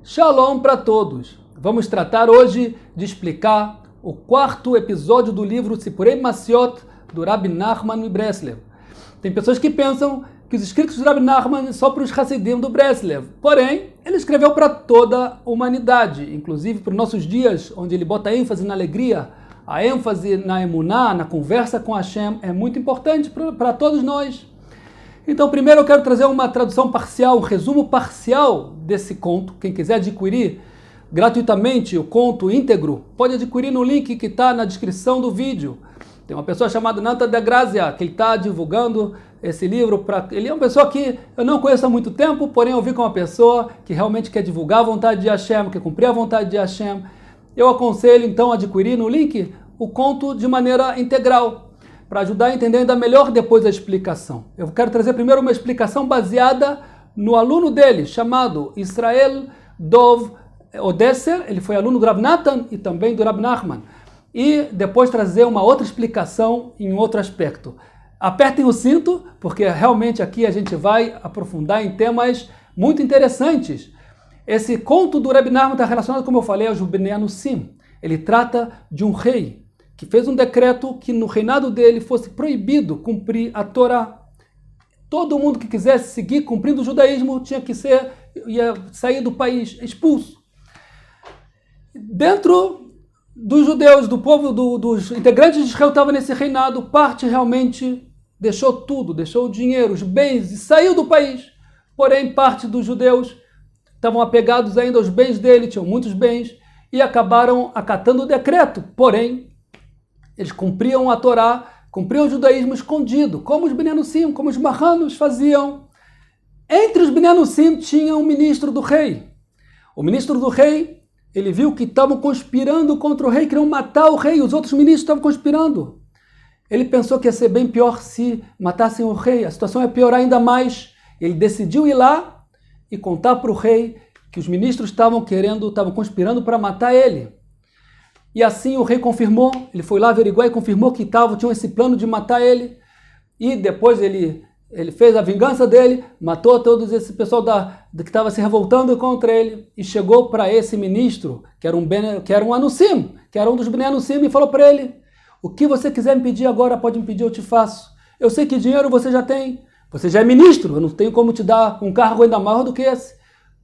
Shalom para todos! Vamos tratar hoje de explicar o quarto episódio do livro Sipurei Massiot, do Rabbi Nachman de Breslev. Tem pessoas que pensam que os escritos do Rabbi Nachman são só para os Hassidim do Breslev. Porém, ele escreveu para toda a humanidade, inclusive para os nossos dias, onde ele bota ênfase na alegria, a ênfase na emuná, na conversa com Hashem, é muito importante para todos nós. Então, primeiro eu quero trazer uma tradução parcial, um resumo parcial desse conto. Quem quiser adquirir gratuitamente o conto íntegro, pode adquirir no link que está na descrição do vídeo. Tem uma pessoa chamada Nanta de Grazia, que ele está divulgando esse livro. Ele é uma pessoa que eu não conheço há muito tempo, porém eu vi com uma pessoa que realmente quer divulgar a vontade de Hashem, quer cumprir a vontade de Hashem. Eu aconselho então a adquirir no link o conto de maneira integral, para ajudar a entender ainda melhor depois a explicação. Eu quero trazer primeiro uma explicação baseada no aluno dele, chamado Israel Dov Odesser. Ele foi aluno do Rav Natan e também do Rav Nachman. E depois trazer uma outra explicação em outro aspecto. Apertem o cinto, porque realmente aqui a gente vai aprofundar em temas muito interessantes. Esse conto do Rav Nachman está relacionado, como eu falei, ao Bnei Anusim. Ele trata de um rei que fez um decreto que no reinado dele fosse proibido cumprir a Torá. Todo mundo que quisesse seguir cumprindo o judaísmo ia sair do país, expulso. Dentro dos judeus, do povo, dos integrantes de Israel que estavam nesse reinado, parte realmente deixou tudo, deixou o dinheiro, os bens e saiu do país. Porém, parte dos judeus estavam apegados ainda aos bens dele, tinham muitos bens, e acabaram acatando o decreto. Porém, eles cumpriam a Torá, cumpriam o judaísmo escondido, como os Bnei Anusim, como os marranos faziam. Entre os Bnei Anusim tinha um ministro do rei. O ministro do rei, ele viu que estavam conspirando contra o rei, queriam matar o rei, os outros ministros estavam conspirando. Ele pensou que ia ser bem pior se matassem o rei, a situação ia piorar ainda mais. Ele decidiu ir lá e contar para o rei que os ministros estavam conspirando para matar ele. E assim o rei confirmou, ele foi lá averiguar e confirmou que tinham esse plano de matar ele. E depois ele fez a vingança dele, matou todo esse pessoal que estava se revoltando contra ele. E chegou para esse ministro, que era um Anusim, que era um dos Bnei Anusim, e falou para ele: o que você quiser me pedir agora, pode me pedir, eu te faço. Eu sei que dinheiro você já tem, você já é ministro, eu não tenho como te dar um cargo ainda maior do que esse.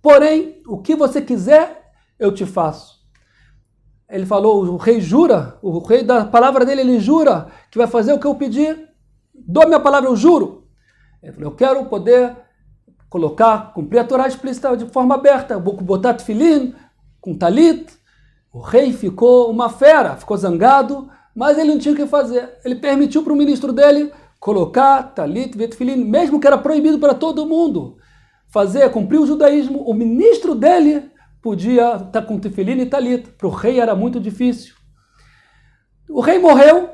Porém, o que você quiser, eu te faço. Ele falou, o rei jura, o rei da palavra dele, ele jura que vai fazer o que eu pedir. Dou minha palavra, eu juro. Ele falou, eu quero poder cumprir a Torá explícita de forma aberta, vou botar tefilin com talit. O rei ficou uma fera, ficou zangado, mas ele não tinha o que fazer. Ele permitiu para o ministro dele colocar talit, tefilin, mesmo que era proibido para todo mundo cumprir o judaísmo. O ministro dele podia estar com tefilin e talit. Para o rei era muito difícil. O rei morreu,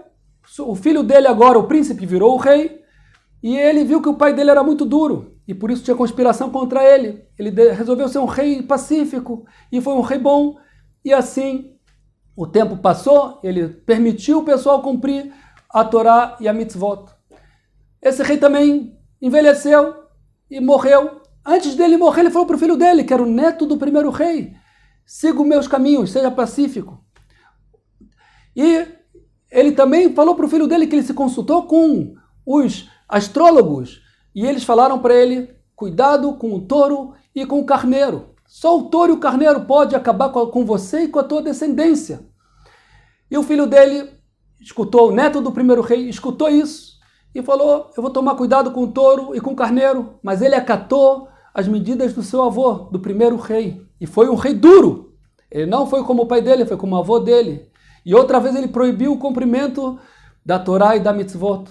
o filho dele agora, o príncipe, virou o rei, e ele viu que o pai dele era muito duro, e por isso tinha conspiração contra ele. Ele resolveu ser um rei pacífico, e foi um rei bom, e assim o tempo passou, ele permitiu o pessoal cumprir a Torá e a mitzvot. Esse rei também envelheceu e morreu. Antes dele morrer, ele falou para o filho dele, que era o neto do primeiro rei: siga os meus caminhos, seja pacífico. E ele também falou para o filho dele que ele se consultou com os astrólogos, e eles falaram para ele: cuidado com o touro e com o carneiro. Só o touro e o carneiro pode acabar com você e com a tua descendência. E o filho dele escutou, o neto do primeiro rei, escutou isso e falou: eu vou tomar cuidado com o touro e com o carneiro. Mas ele acatou as medidas do seu avô, do primeiro rei. E foi um rei duro. Ele não foi como o pai dele, foi como o avô dele. E outra vez ele proibiu o cumprimento da Torá e da mitzvot.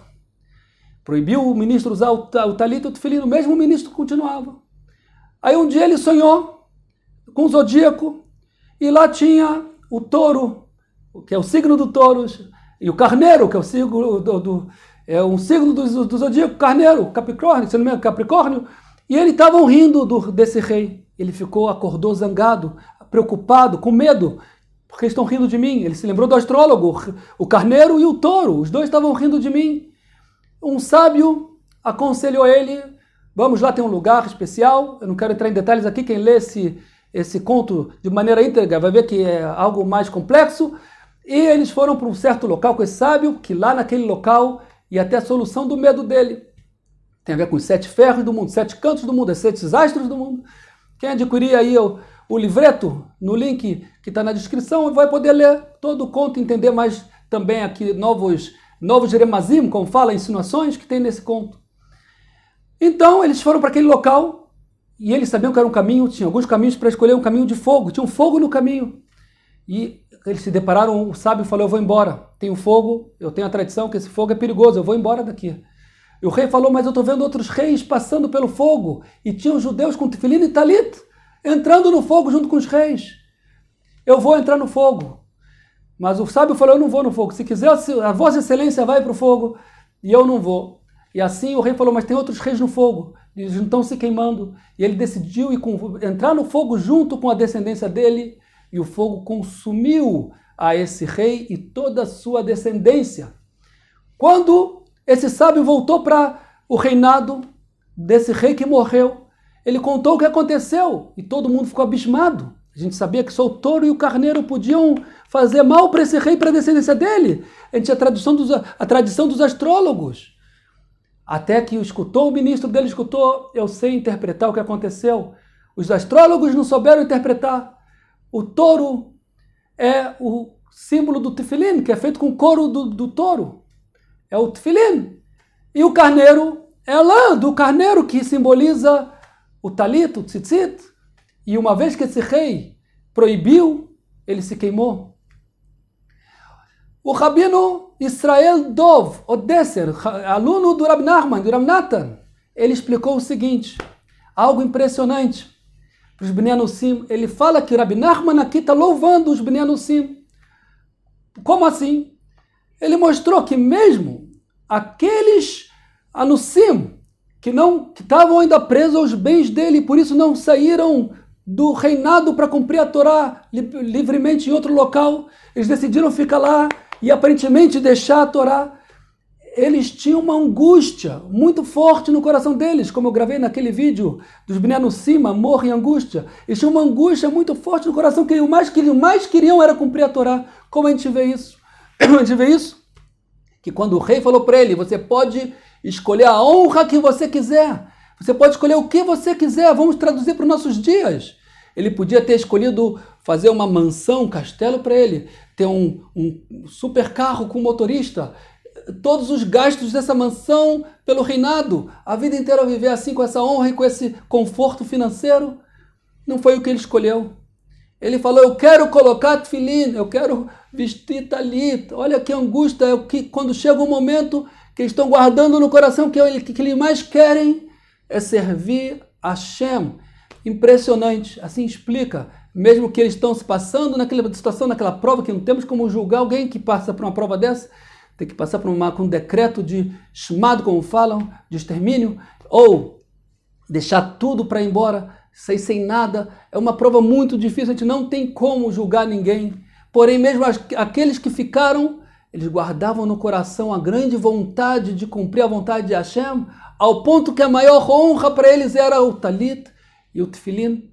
Proibiu o ministro usar o talit e o tefilin. O mesmo ministro continuava. Aí um dia ele sonhou com o zodíaco. E lá tinha o touro, que é o signo do touro, e o carneiro, que é o signo um signo do zodíaco, carneiro, Capricórnio, se não me engano, Capricórnio. E eles estavam rindo desse rei. Ele acordou zangado, preocupado, com medo, porque eles estão rindo de mim. Ele se lembrou do astrólogo, o carneiro e o touro, os dois estavam rindo de mim. Um sábio aconselhou ele: vamos lá, tem um lugar especial, eu não quero entrar em detalhes aqui, quem lê esse conto de maneira íntegra, vai ver que é algo mais complexo. E eles foram para um certo local com esse sábio, que lá naquele local ia ter a solução do medo dele. Tem a ver com os 7 ferros do mundo, 7 cantos do mundo, os 7 astros do mundo. Quem adquirir aí o livreto, no link que está na descrição, vai poder ler todo o conto e entender mais também aqui novos remazim, como fala, insinuações que tem nesse conto. Então, eles foram para aquele local e eles sabiam que era um caminho, tinha alguns caminhos para escolher um caminho de fogo, tinha um fogo no caminho. E eles se depararam, o sábio falou, eu vou embora, tem um fogo, eu tenho a tradição que esse fogo é perigoso, eu vou embora daqui. E o rei falou, mas eu estou vendo outros reis passando pelo fogo, e tinham judeus com tefilim e talit, entrando no fogo junto com os reis. Eu vou entrar no fogo. Mas o sábio falou, eu não vou no fogo, se quiser a vossa excelência vai para o fogo, e eu não vou. E assim o rei falou, mas tem outros reis no fogo, eles não estão se queimando. E ele decidiu entrar no fogo junto com a descendência dele, e o fogo consumiu a esse rei e toda a sua descendência. Quando esse sábio voltou para o reinado desse rei que morreu, ele contou o que aconteceu e todo mundo ficou abismado. A gente sabia que só o touro e o carneiro podiam fazer mal para esse rei e para a descendência dele. A gente tinha a tradição dos astrólogos. Até que o ministro dele escutou, eu sei interpretar o que aconteceu. Os astrólogos não souberam interpretar. O touro é o símbolo do tefilim, que é feito com couro do touro. É o tefilim. E o carneiro é a lã do carneiro, que simboliza o talit, o tzitzit. E uma vez que esse rei proibiu, ele se queimou. O rabino Israel Dov Odesser, aluno do Rab Nachman, do Rab Natan, ele explicou o seguinte, algo impressionante. Os Bnei Anusim, ele fala que o Rab Nachman aqui está louvando os Bnei Anusim. Como assim? Ele mostrou que mesmo aqueles Anusim que estavam ainda presos aos bens dele, por isso não saíram do reinado para cumprir a Torá livremente em outro local, eles decidiram ficar lá e aparentemente deixar a Torá. Eles tinham uma angústia muito forte no coração deles, como eu gravei naquele vídeo dos Bnei Anusim, amor e angústia. Eles tinham uma angústia muito forte no coração, que o mais queriam era cumprir a Torá. Como a gente vê isso? A gente vê isso? Que quando o rei falou para ele, você pode escolher a honra que você quiser, você pode escolher o que você quiser, vamos traduzir para os nossos dias. Ele podia ter escolhido fazer uma mansão, um castelo para ele, ter um super carro com motorista, todos os gastos dessa mansão pelo reinado, a vida inteira viver assim com essa honra e com esse conforto financeiro. Não foi o que ele escolheu. Ele falou, eu quero colocar tefilim, eu quero vestir talit. Olha que angústia, quando chega um momento que eles estão guardando no coração, que eles mais querem é servir a Hashem. Impressionante, assim explica, mesmo que eles estão se passando naquela situação, naquela prova, que não temos como julgar alguém que passa por uma prova dessa, tem que passar por um decreto de chamado, como falam, de extermínio, ou deixar tudo para ir embora, sair sem nada. É uma prova muito difícil, a gente não tem como julgar ninguém. Porém, mesmo aqueles que ficaram, eles guardavam no coração a grande vontade de cumprir a vontade de Hashem, ao ponto que a maior honra para eles era o talit e o tefilim.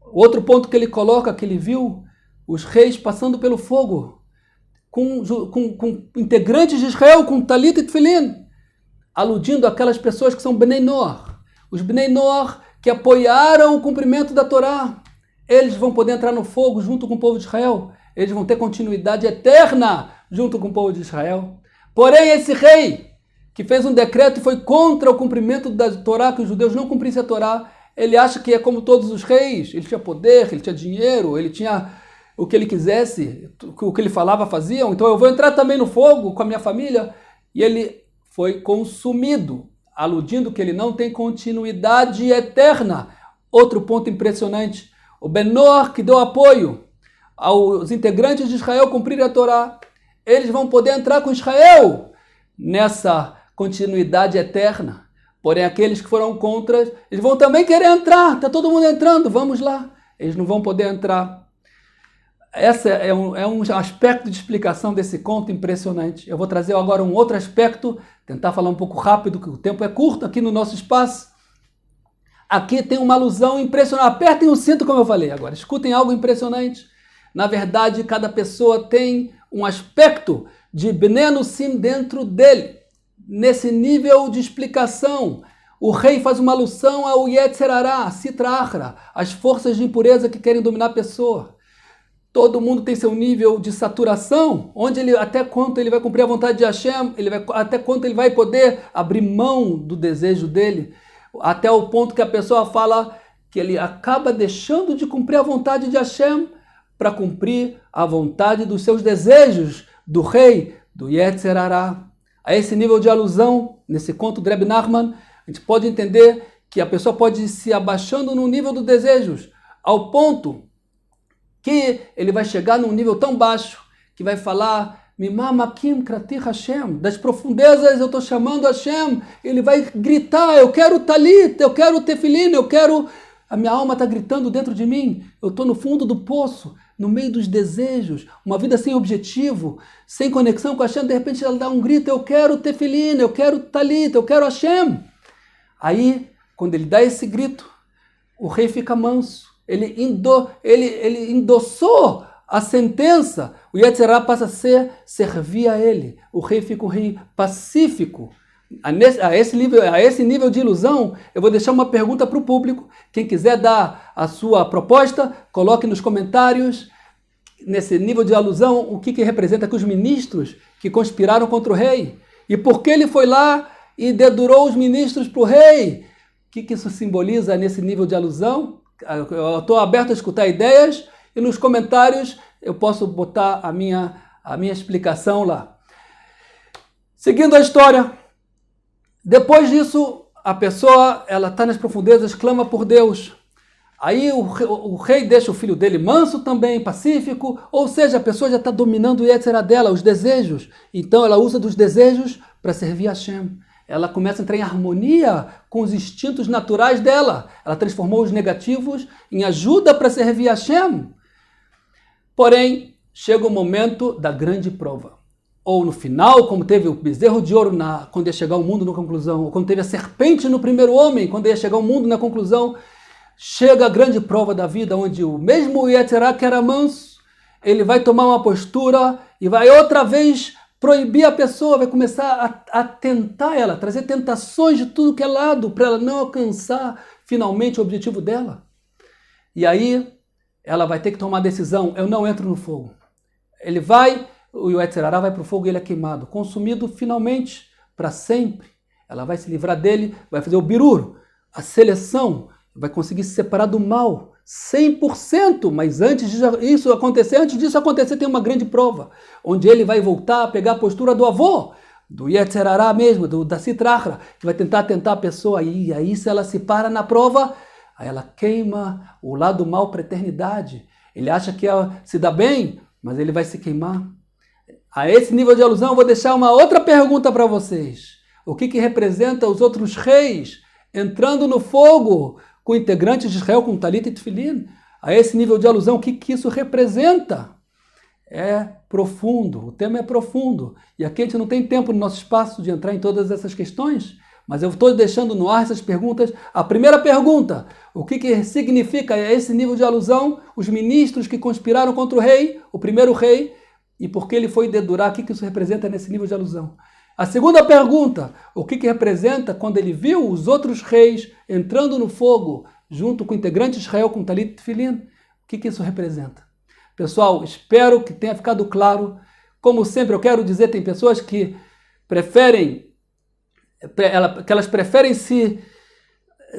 Outro ponto que ele coloca, que ele viu os reis passando pelo fogo, com integrantes de Israel, com talit e tefilim, aludindo àquelas pessoas que são Bnei Noach. Os Bnei Noach que apoiaram o cumprimento da Torá, eles vão poder entrar no fogo junto com o povo de Israel. Eles vão ter continuidade eterna junto com o povo de Israel. Porém, esse rei, que fez um decreto e foi contra o cumprimento da Torá, que os judeus não cumprissem a Torá, ele acha que é como todos os reis, ele tinha poder, ele tinha dinheiro, ele tinha o que ele quisesse, o que ele falava faziam, então eu vou entrar também no fogo com a minha família. E ele foi consumido, aludindo que ele não tem continuidade eterna. Outro ponto impressionante, o Ben Noach, que deu apoio aos integrantes de Israel cumprirem a Torá, eles vão poder entrar com Israel nessa continuidade eterna. Porém, aqueles que foram contra, eles vão também querer entrar, está todo mundo entrando, vamos lá. Eles não vão poder entrar. Esse é um aspecto de explicação desse conto impressionante. Eu vou trazer agora um outro aspecto, tentar falar um pouco rápido, que o tempo é curto aqui no nosso espaço. Aqui tem uma alusão impressionante. Apertem o cinto, como eu falei agora. Escutem algo impressionante. Na verdade, cada pessoa tem um aspecto de Bnei Anusim dentro dele. Nesse nível de explicação, o rei faz uma alusão ao Yetzer Hará, Sitra Achra, as forças de impureza que querem dominar a pessoa. Todo mundo tem seu nível de saturação, onde ele, até quanto ele vai cumprir a vontade de Hashem, até quanto ele vai poder abrir mão do desejo dele, até o ponto que a pessoa fala que ele acaba deixando de cumprir a vontade de Hashem para cumprir a vontade dos seus desejos, do rei, do Yetzer Hará. A esse nível de alusão, nesse conto do Reb Nachman, a gente pode entender que a pessoa pode ir se abaixando no nível dos desejos, ao ponto que ele vai chegar num nível tão baixo que vai falar Mimamakim Krati Hashem, das profundezas eu estou chamando Hashem. Ele vai gritar, eu quero talit, eu quero tefilin, a minha alma está gritando dentro de mim, eu estou no fundo do poço, no meio dos desejos, uma vida sem objetivo, sem conexão com Hashem. De repente ela dá um grito, eu quero tefilin, eu quero talit, eu quero Hashem. Aí, quando ele dá esse grito, o rei fica manso. Ele endossou a sentença. O Yetzer Hará passa a servir a ele. O rei fica um rei pacífico. A esse nível de ilusão, eu vou deixar uma pergunta para o público. Quem quiser dar a sua proposta, coloque nos comentários. Nesse nível de alusão, o que representa que os ministros que conspiraram contra o rei? E por que ele foi lá e dedurou os ministros para o rei? O que isso simboliza nesse nível de alusão? Eu estou aberto a escutar ideias e nos comentários eu posso botar a minha explicação lá. Seguindo a história, depois disso, a pessoa está nas profundezas, clama por Deus. Aí o rei deixa o filho dele manso também, pacífico, ou seja, a pessoa já está dominando o Yetzer Hará dela, os desejos. Então ela usa dos desejos para servir a Hashem. Ela começa a entrar em harmonia com os instintos naturais dela. Ela transformou os negativos em ajuda para servir a Hashem. Porém, chega o momento da grande prova. Ou no final, como teve o bezerro de ouro quando ia chegar o mundo na conclusão, ou quando teve a serpente no primeiro homem, quando ia chegar o mundo na conclusão, chega a grande prova da vida, onde o mesmo Yetzer Hará que era manso, ele vai tomar uma postura e vai outra vez proibir a pessoa, vai começar a tentar ela, trazer tentações de tudo que é lado, para ela não alcançar finalmente o objetivo dela. E aí, ela vai ter que tomar a decisão, eu não entro no fogo. O Yetzer Hará vai para o fogo e ele é queimado, consumido finalmente, para sempre. Ela vai se livrar dele, vai fazer o birur, a seleção, vai conseguir se separar do mal, 100%, mas antes disso acontecer, tem uma grande prova, onde ele vai voltar a pegar a postura do avô, do Yetzer Hará mesmo, da Sitra Achra, que vai tentar a pessoa, e aí se ela se para na prova, aí ela queima o lado mal para a eternidade. Ele acha que ela se dá bem, mas ele vai se queimar. A esse nível de alusão, eu vou deixar uma outra pergunta para vocês. O que representa os outros reis entrando no fogo com integrantes de Israel, com talit e tefilin? A esse nível de alusão, o que isso representa? É profundo, o tema é profundo. E aqui a gente não tem tempo no nosso espaço de entrar em todas essas questões, mas eu estou deixando no ar essas perguntas. A primeira pergunta, o que significa esse nível de alusão? Os ministros que conspiraram contra o rei, o primeiro rei, e por que ele foi dedurar, o que isso representa nesse nível de alusão? A segunda pergunta, o que representa quando ele viu os outros reis entrando no fogo, junto com integrantes de Israel, com talit e tefilin? O que isso representa? Pessoal, espero que tenha ficado claro. Como sempre, eu quero dizer, tem pessoas que elas preferem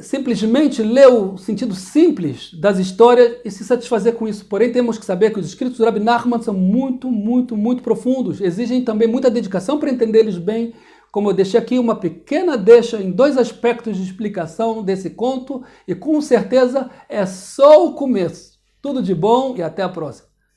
simplesmente ler o sentido simples das histórias e se satisfazer com isso. Porém, temos que saber que os escritos do Rabbi Nachman são muito, muito, muito profundos. Exigem também muita dedicação para entender eles bem. Como eu deixei aqui uma pequena deixa em 2 aspectos de explicação desse conto, e com certeza é só o começo. Tudo de bom e até a próxima.